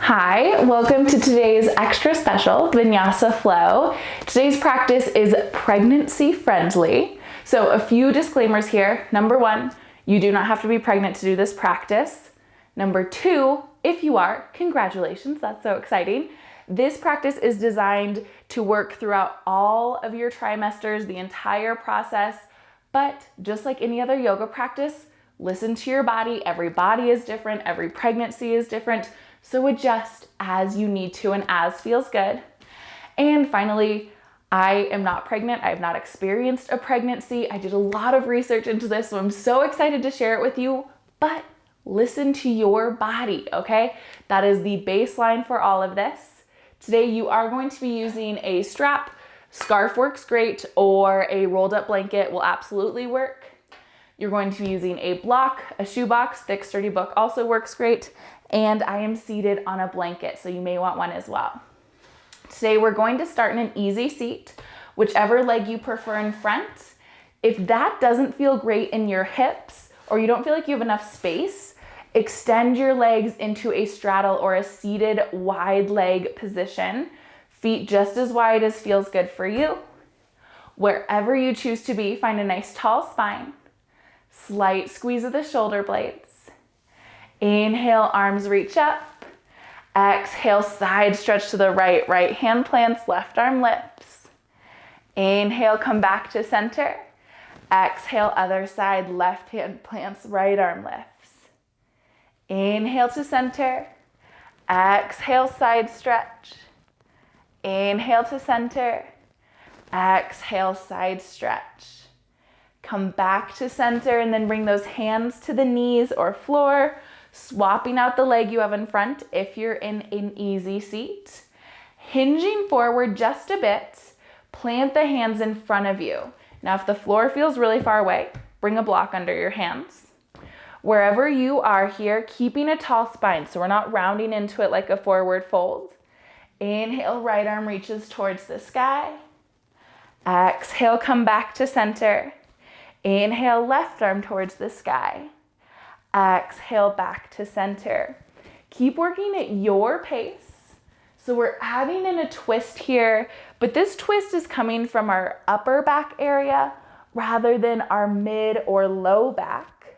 Hi, welcome to today's extra special vinyasa flow. Today's practice is pregnancy friendly. So a few disclaimers here. Number one, you do not have to be pregnant to do this practice. Number two, if you are, congratulations, that's so exciting. This practice is designed to work throughout all of your trimesters, the entire process, but just like any other yoga practice, listen to your body. Every body is different, every pregnancy is different, so adjust as you need to and as feels good. And finally, I am not pregnant. I have not experienced a pregnancy. I did a lot of research into this, so I'm so excited to share it with you, but listen to your body, okay? That is the baseline for all of this. Today, you are going to be using a strap. Scarf works great, or a rolled up blanket will absolutely work. You're going to be using a block, a shoebox, thick sturdy book also works great, and I am seated on a blanket, so you may want one as well. Today we're going to start in an easy seat, whichever leg you prefer in front. If that doesn't feel great in your hips, or you don't feel like you have enough space, extend your legs into a straddle or a seated wide leg position. Feet just as wide as feels good for you. Wherever you choose to be, find a nice tall spine. Slight squeeze of the shoulder blades. Inhale, arms reach up. Exhale, side stretch to the right. Right hand plants, left arm lifts. Inhale, come back to center. Exhale, other side, left hand plants, right arm lifts. Inhale to center. Exhale, side stretch. Inhale to center. Exhale, side stretch. Come back to center and then bring those hands to the knees or floor, swapping out the leg you have in front if you're in an easy seat. Hinging forward just a bit, plant the hands in front of you. Now, if the floor feels really far away, bring a block under your hands. Wherever you are here, keeping a tall spine, so we're not rounding into it like a forward fold. Inhale, right arm reaches towards the sky. Exhale, come back to center. Inhale, left arm towards the sky. Exhale, back to center. Keep working at your pace. So we're adding in a twist here, but this twist is coming from our upper back area rather than our mid or low back.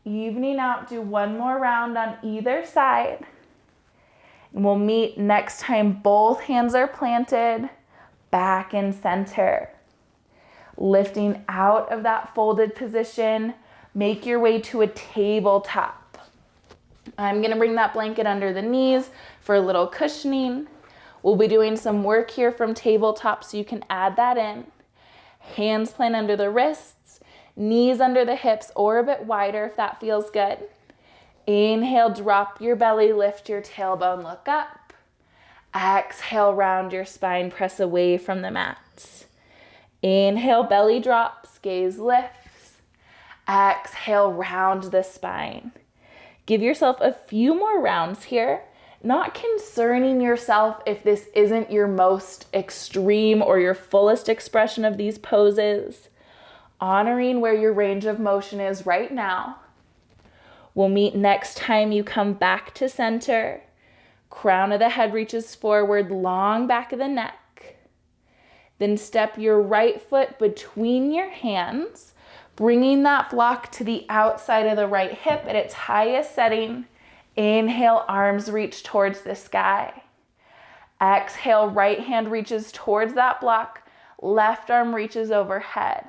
Evening out, do one more round on either side. And we'll meet next time both hands are planted, back in center. Lifting out of that folded position, make your way to a tabletop. I'm gonna bring that blanket under the knees for a little cushioning. We'll be doing some work here from tabletop, so you can add that in. Hands plant under the wrists, knees under the hips or a bit wider if that feels good. Inhale, drop your belly, lift your tailbone, look up. Exhale, round your spine, press away from the mat. Inhale, belly drops, gaze lifts. Exhale, round the spine. Give yourself a few more rounds here, not concerning yourself if this isn't your most extreme or your fullest expression of these poses. Honoring where your range of motion is right now. We'll meet next time you come back to center. Crown of the head reaches forward, long back of the neck. Then step your right foot between your hands, bringing that block to the outside of the right hip at its highest setting. Inhale, arms reach towards the sky. Exhale, right hand reaches towards that block, left arm reaches overhead.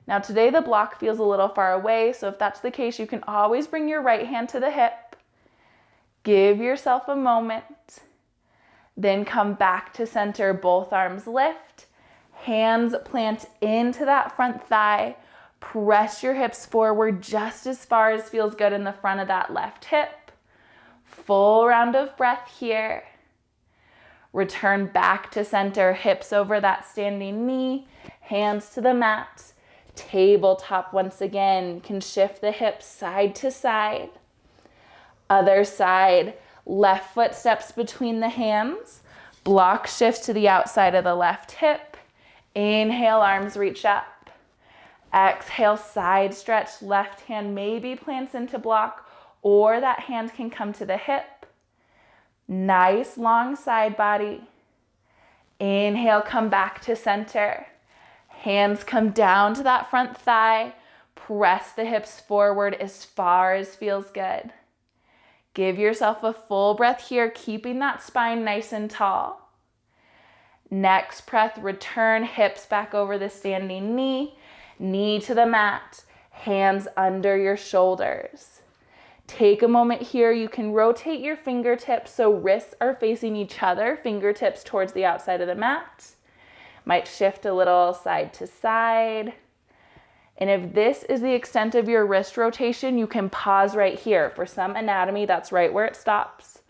Now today the block feels a little far away, so if that's the case, you can always bring your right hand to the hip. Give yourself a moment. Then come back to center, both arms lift. Hands plant into that front thigh. Press your hips forward just as far as feels good in the front of that left hip. Full round of breath here. Return back to center, hips over that standing knee, hands to the mat. Tabletop once again. You can shift the hips side to side. Other side, left foot steps between the hands. Block shifts to the outside of the left hip. Inhale, arms reach up. Exhale, side stretch. Left hand maybe plants into block, or that hand can come to the hip. Nice long side body. Inhale, come back to center. Hands come down to that front thigh. Press the hips forward as far as feels good. Give yourself a full breath here, keeping that spine nice and tall. Next breath, return hips back over the standing knee, knee to the mat, hands under your shoulders. Take a moment here. You can rotate your fingertips so wrists are facing each other, fingertips towards the outside of the mat. Might shift a little side to side. And if this is the extent of your wrist rotation, you can pause right here. For some anatomy, that's right where it stops.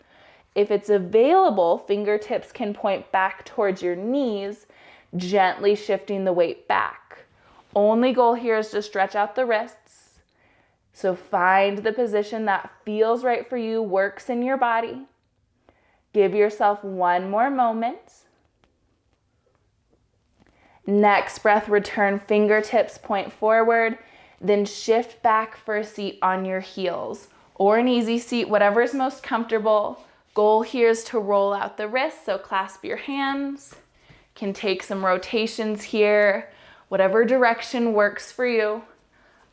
If it's available, fingertips can point back towards your knees, gently shifting the weight back. Only goal here is to stretch out the wrists. So find the position that feels right for you, works in your body. Give yourself one more moment. Next breath, return fingertips, point forward, then shift back for a seat on your heels or an easy seat, whatever is most comfortable. Goal here is to roll out the wrists, so clasp your hands. Can take some rotations here, whatever direction works for you.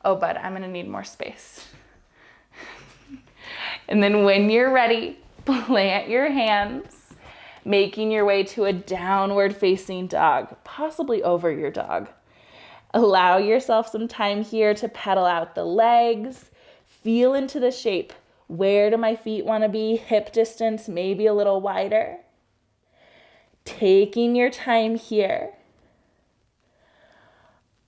Oh, bud, I'm gonna need more space. And then when you're ready, plant your hands, making your way to a downward facing dog, possibly over your dog. Allow yourself some time here to pedal out the legs, feel into the shape. Where do my feet want to be? Hip distance, maybe a little wider. Taking your time here.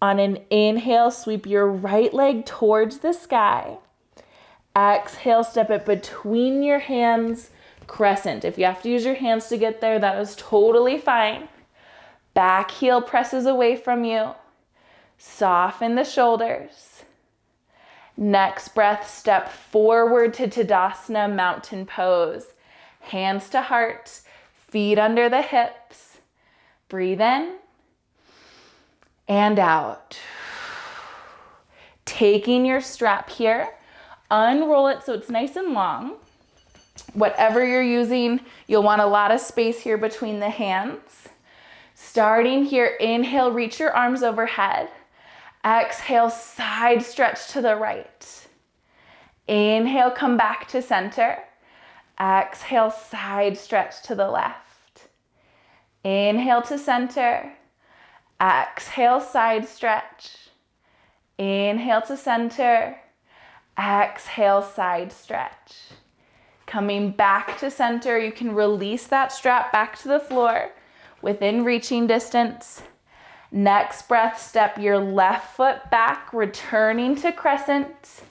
On an inhale, sweep your right leg towards the sky. Exhale, step it between your hands, crescent. If you have to use your hands to get there, that is totally fine. Back heel presses away from you. Soften the shoulders. Next breath, step forward to Tadasana, mountain pose. Hands to heart, feet under the hips. Breathe in and out. Taking your strap here, unroll it so it's nice and long. Whatever you're using, you'll want a lot of space here between the hands. Starting here, inhale, reach your arms overhead. Exhale, side stretch to the right. Inhale, come back to center. Exhale, side stretch to the left. Inhale to center. Exhale, side stretch. Inhale to center. Exhale, side stretch. Coming back to center, you can release that strap back to the floor within reaching distance. Next breath, step your left foot back, returning to crescent.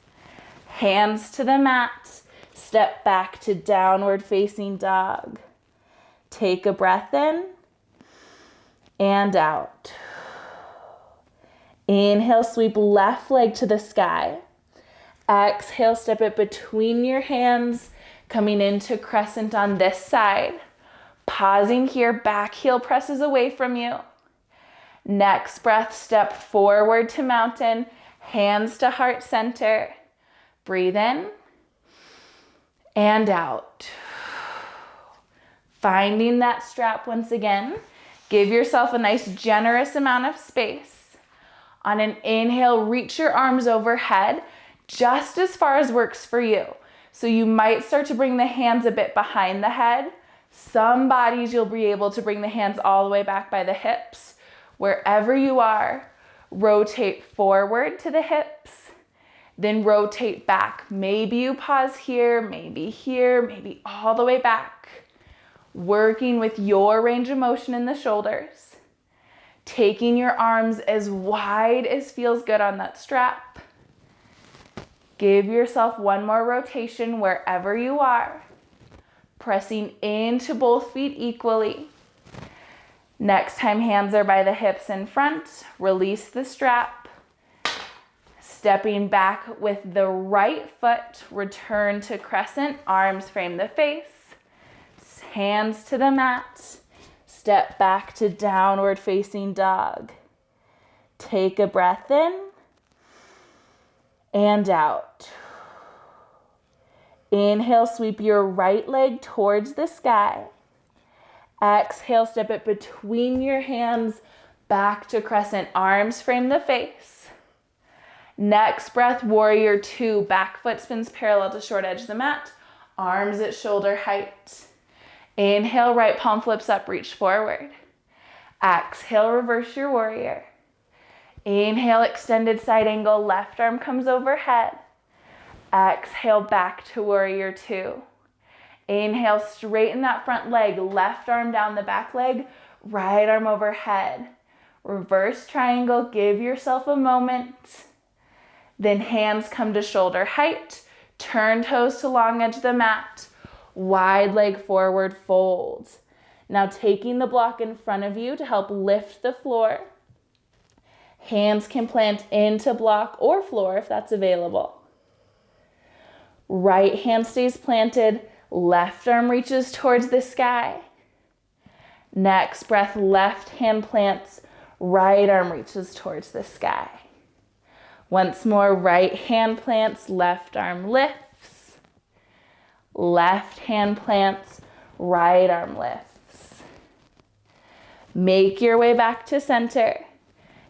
Hands to the mat. Step back to downward facing dog. Take a breath in and out. Inhale, sweep left leg to the sky. Exhale, step it between your hands, coming into crescent on this side. Pausing here, back heel presses away from you. Next breath, step forward to mountain, hands to heart center. Breathe in and out. Finding that strap once again. Give yourself a nice generous amount of space. On an inhale, reach your arms overhead just as far as works for you. So you might start to bring the hands a bit behind the head. Some bodies you'll be able to bring the hands all the way back by the hips. Wherever you are, rotate forward to the hips, then rotate back. Maybe you pause here, maybe all the way back. Working with your range of motion in the shoulders. Taking your arms as wide as feels good on that strap. Give yourself one more rotation wherever you are. Pressing into both feet equally. Next time hands are by the hips in front, release the strap. Stepping back with the right foot, return to crescent, arms frame the face. Hands to the mat. Step back to downward facing dog. Take a breath in and out. Inhale, sweep your right leg towards the sky. Exhale, step it between your hands, back to crescent. Arms frame the face. Next breath, warrior two. Back foot spins parallel to short edge of the mat. Arms at shoulder height. Inhale, right palm flips up, reach forward. Exhale, reverse your warrior. Inhale, extended side angle, left arm comes overhead. Exhale, back to warrior two. Inhale, straighten that front leg, left arm down the back leg, right arm overhead. Reverse triangle, give yourself a moment. Then hands come to shoulder height, turn toes to long edge of the mat, wide leg forward fold. Now taking the block in front of you to help lift the floor. Hands can plant into block or floor if that's available. Right hand stays planted, left arm reaches towards the sky. Next breath, left hand plants, right arm reaches towards the sky. Once more, right hand plants, left arm lifts. Left hand plants, right arm lifts. Make your way back to center.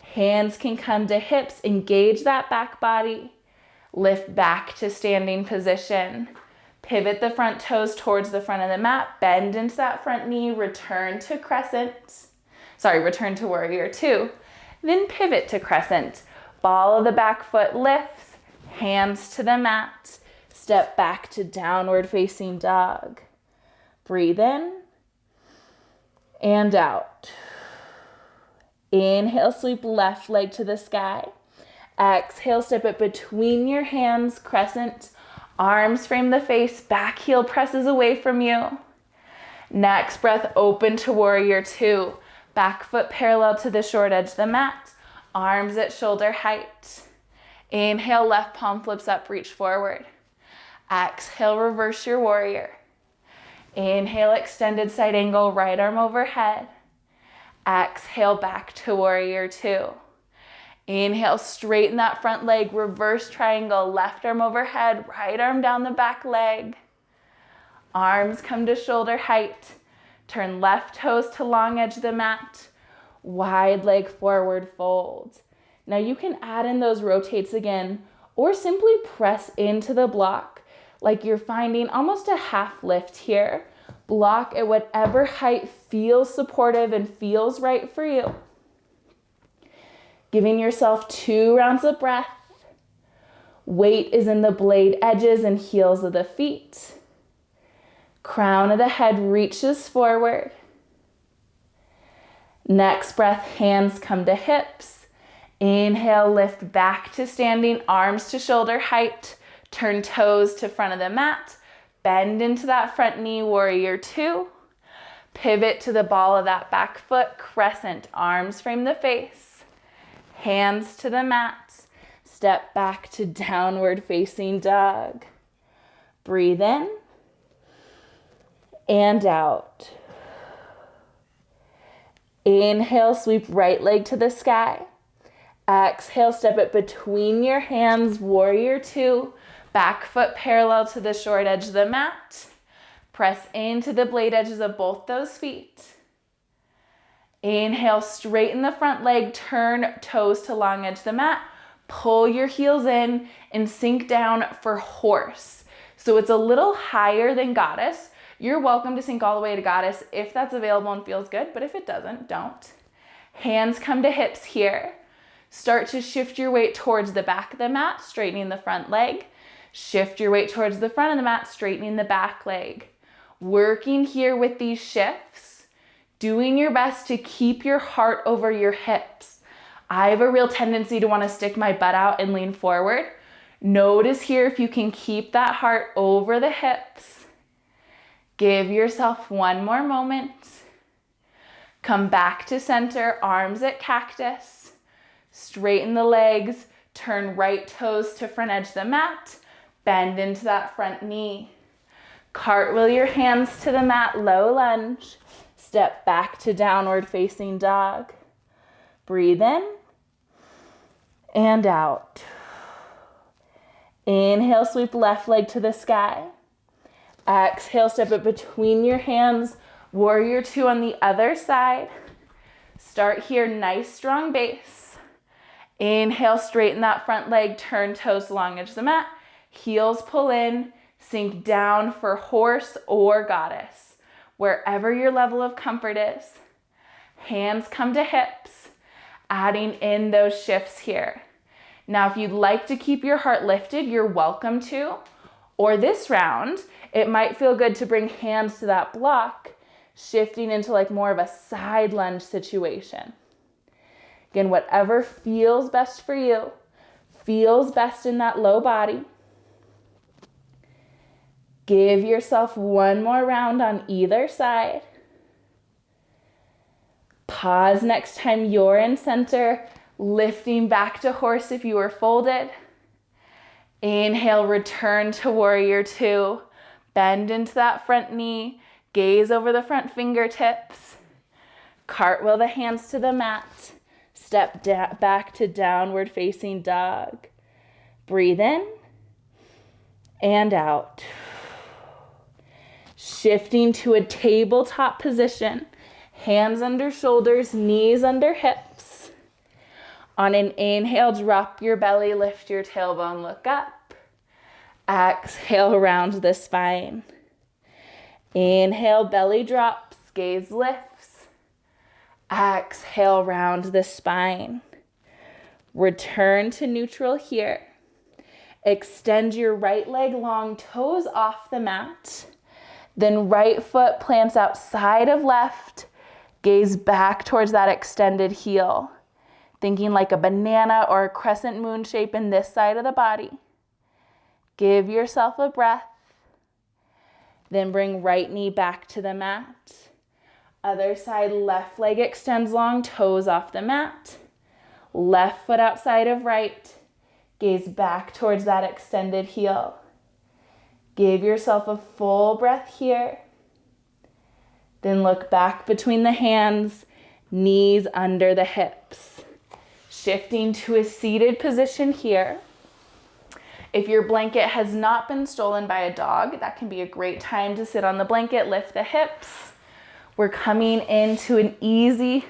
Hands can come to hips, engage that back body. Lift back to standing position. Pivot the front toes towards the front of the mat. Bend into that front knee. Return to crescent. Return to warrior two. Then pivot to crescent. Ball of the back foot lifts. Hands to the mat. Step back to downward facing dog. Breathe in and out. Inhale, sweep left leg to the sky. Exhale, step it between your hands, crescent. Arms frame the face, back heel presses away from you. Next breath, open to warrior two. Back foot parallel to the short edge of the mat. Arms at shoulder height. Inhale, left palm flips up, reach forward. Exhale, reverse your warrior. Inhale, extended side angle, right arm overhead. Exhale, back to warrior two. Inhale, straighten that front leg, reverse triangle, left arm overhead, right arm down the back leg. Arms come to shoulder height. Turn left toes to long edge of the mat. Wide leg forward fold. Now you can add in those rotates again, or simply press into the block like you're finding almost a half lift here. Block at whatever height feels supportive and feels right for you. Giving yourself 2 rounds of breath. Weight is in the blade edges and heels of the feet. Crown of the head reaches forward. Next breath, hands come to hips. Inhale, lift back to standing, arms to shoulder height. Turn toes to front of the mat. Bend into that front knee, warrior two. Pivot to the ball of that back foot, crescent. Arms frame the face. Hands to the mat. Step back to downward facing dog. Breathe in and out. Inhale, sweep right leg to the sky. Exhale, step it between your hands, warrior two. Back foot parallel to the short edge of the mat. Press into the blade edges of both those feet. Inhale, straighten the front leg, turn toes to long edge of the mat. Pull your heels in and sink down for horse. So it's a little higher than goddess. You're welcome to sink all the way to goddess if that's available and feels good, but if it doesn't, don't. Hands come to hips here. Start to shift your weight towards the back of the mat, straightening the front leg. Shift your weight towards the front of the mat, straightening the back leg. Working here with these shifts, doing your best to keep your heart over your hips. I have a real tendency to want to stick my butt out and lean forward. Notice here if you can keep that heart over the hips. Give yourself one more moment. Come back to center, arms at cactus. Straighten the legs, turn right toes to front edge of the mat. Bend into that front knee. Cartwheel your hands to the mat, low lunge. Step back to downward facing dog. Breathe in and out. Inhale, sweep left leg to the sky. Exhale, step it between your hands. Warrior two on the other side. Start here, nice strong base. Inhale, straighten that front leg, turn toes long edge of the mat. Heels pull in, sink down for horse or goddess. Wherever your level of comfort is. Hands come to hips, adding in those shifts here. Now, if you'd like to keep your heart lifted, you're welcome to. Or this round, it might feel good to bring hands to that block, shifting into like more of a side lunge situation. Again, whatever feels best for you, feels best in that low body. Give yourself one more round on either side. Pause next time you're in center, lifting back to horse if you were folded. Inhale, return to warrior two. Bend into that front knee, gaze over the front fingertips. Cartwheel the hands to the mat. Step back to downward facing dog. Breathe in and out. Shifting to a tabletop position. Hands under shoulders, knees under hips. On an inhale, drop your belly, lift your tailbone, look up. Exhale, round the spine. Inhale, belly drops, gaze lifts. Exhale, round the spine. Return to neutral here. Extend your right leg long, toes off the mat. Then right foot plants outside of left. Gaze back towards that extended heel. Thinking like a banana or a crescent moon shape in this side of the body. Give yourself a breath. Then bring right knee back to the mat. Other side, left leg extends long, toes off the mat. Left foot outside of right. Gaze back towards that extended heel. Give yourself a full breath here. Then look back between the hands, knees under the hips. Shifting to a seated position here. If your blanket has not been stolen by a dog, that can be a great time to sit on the blanket, lift the hips. We're coming into an easy,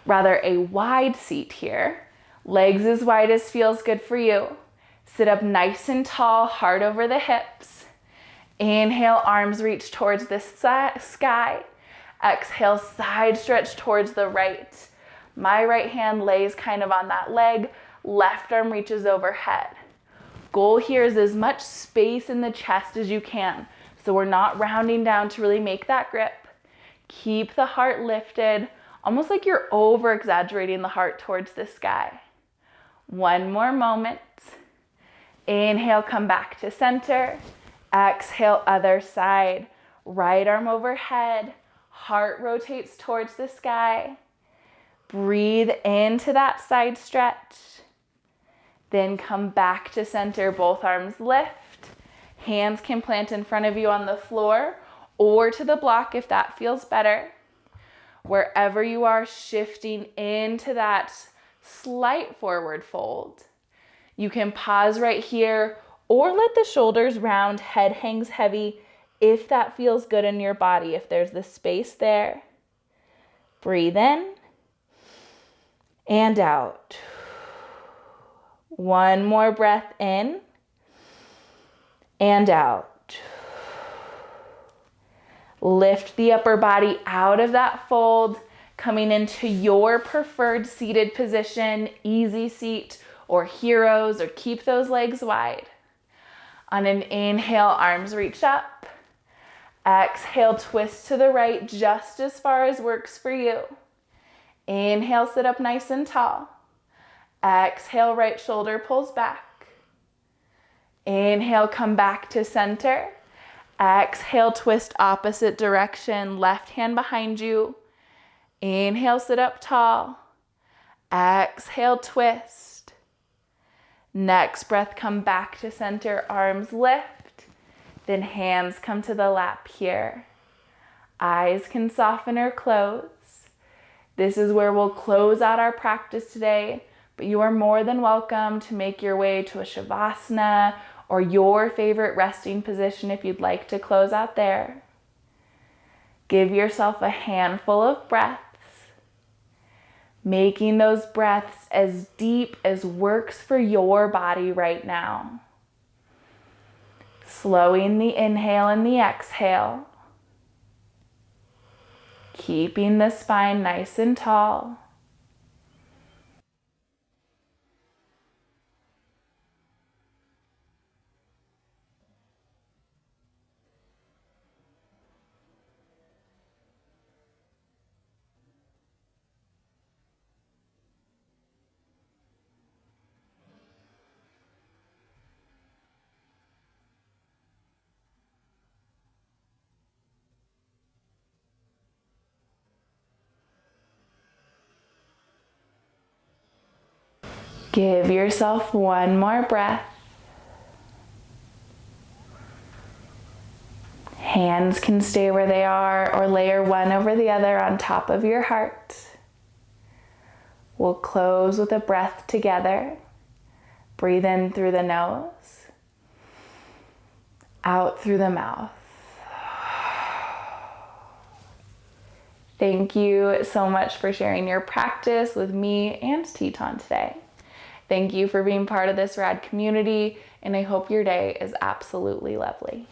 rather a wide seat here. Legs as wide as feels good for you. Sit up nice and tall, heart over the hips. Inhale, arms reach towards the sky. Exhale, side stretch towards the right. My right hand lays kind of on that leg. Left arm reaches overhead. Goal here is as much space in the chest as you can. So we're not rounding down to really make that grip. Keep the heart lifted, almost like you're over exaggerating the heart towards the sky. One more moment. Inhale, come back to center. Exhale, other side. Right arm overhead. Heart rotates towards the sky. Breathe into that side stretch. Then come back to center, both arms lift. Hands can plant in front of you on the floor or to the block if that feels better. Wherever you are, shifting into that slight forward fold. You can pause right here or let the shoulders round, head hangs heavy if that feels good in your body, if there's the space there. Breathe in and out. One more breath in and out. Lift the upper body out of that fold, coming into your preferred seated position, easy seat or heroes, or keep those legs wide. On an inhale, arms reach up. Exhale, twist to the right just as far as works for you. Inhale, sit up nice and tall. Exhale, right shoulder pulls back. Inhale, come back to center. Exhale, twist opposite direction, left hand behind you. Inhale, sit up tall. Exhale, twist. Next breath, come back to center, arms lift. Then hands come to the lap here. Eyes can soften or close. This is where we'll close out our practice today, but you are more than welcome to make your way to a shavasana or your favorite resting position if you'd like to close out there. Give yourself a handful of breaths, making those breaths as deep as works for your body right now. Slowing the inhale and the exhale. Keeping the spine nice and tall. Give yourself one more breath. Hands can stay where they are or layer one over the other on top of your heart. We'll close with a breath together. Breathe in through the nose, out through the mouth. Thank you so much for sharing your practice with me and Teton today. Thank you for being part of this rad community, and I hope your day is absolutely lovely.